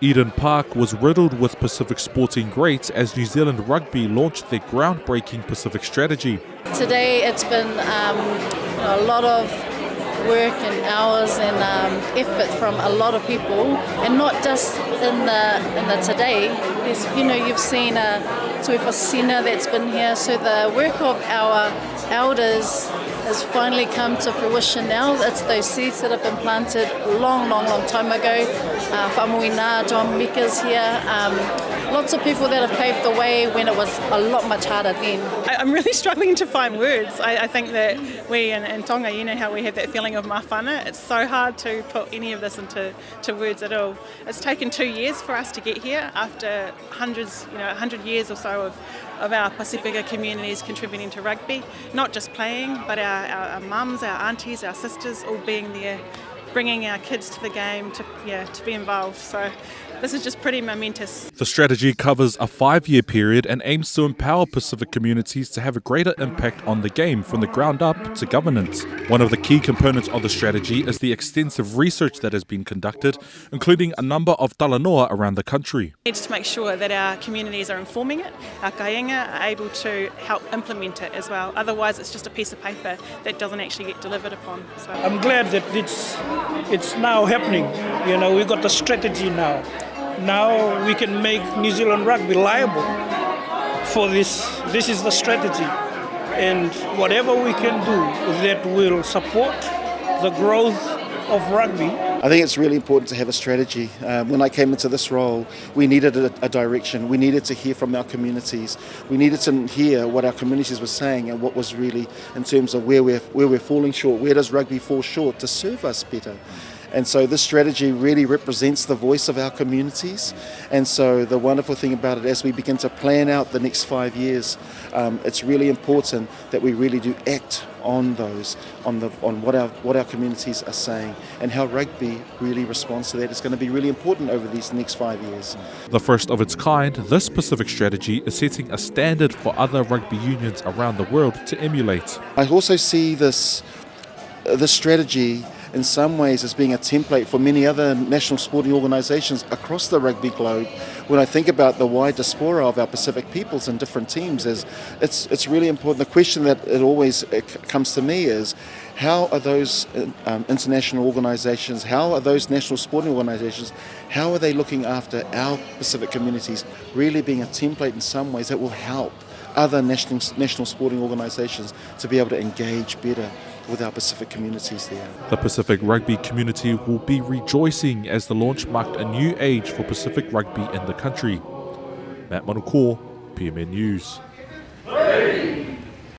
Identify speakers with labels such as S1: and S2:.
S1: Eden Park was riddled with Pacific sporting greats as New Zealand Rugby launched their groundbreaking Pacific strategy.
S2: Today it's been a lot of work and hours and effort from a lot of people, and not just in the today. You've seen a Tuifasina that's been here, so the work of our elders has finally come to fruition now. It's those seeds that have been planted long time ago. Whamuina, John Mika's here. Lots of people that have paved the way when it was a lot much harder then.
S3: I'm really struggling to find words. I think that we in Tonga, you know how we have that feeling of mawhana. It's so hard to put any of this into words at all. It's taken 2 years for us to get here after 100 years or so of our Pasifika communities contributing to rugby, not just playing, but our mums, our aunties, our sisters all being there, bringing our kids to the game to be involved. So this is just pretty momentous.
S1: The strategy covers a 5-year period and aims to empower Pacific communities to have a greater impact on the game from the ground up to governance. One of the key components of the strategy is the extensive research that has been conducted, including a number of talanoa around the country.
S3: We need to make sure that our communities are informing it, our kainga are able to help implement it as well. Otherwise it's just a piece of paper that doesn't actually get delivered upon. So
S4: I'm glad that it's now happening. We've got the strategy now. Now we can make New Zealand Rugby liable for this. This is the strategy. And whatever we can do that will support the growth of rugby.
S5: I think it's really important to have a strategy. When I came into this role, we needed a direction. We needed to hear from our communities. We needed to hear what our communities were saying and what was really in terms of where we're falling short. Where does rugby fall short to serve us better? And so this strategy really represents the voice of our communities. And so the wonderful thing about it, as we begin to plan out the next 5 years, it's really important that we really do act on those, on what our communities are saying, and how rugby really responds to that. It's going to be really important over these next 5 years.
S1: The first of its kind, this Pacific strategy is setting a standard for other rugby unions around the world to emulate.
S5: I also see this strategy in some ways as being a template for many other national sporting organisations across the rugby globe. When I think about the wide diaspora of our Pacific peoples in different teams, it's really important. The question that always comes to me is, how are those international organisations, how are those national sporting organisations, how are they looking after our Pacific communities, really being a template in some ways that will help other national sporting organisations to be able to engage better with our Pacific communities there.
S1: The Pacific rugby community will be rejoicing as the launch marked a new age for Pacific rugby in the country. Matt Manuko, PMN News.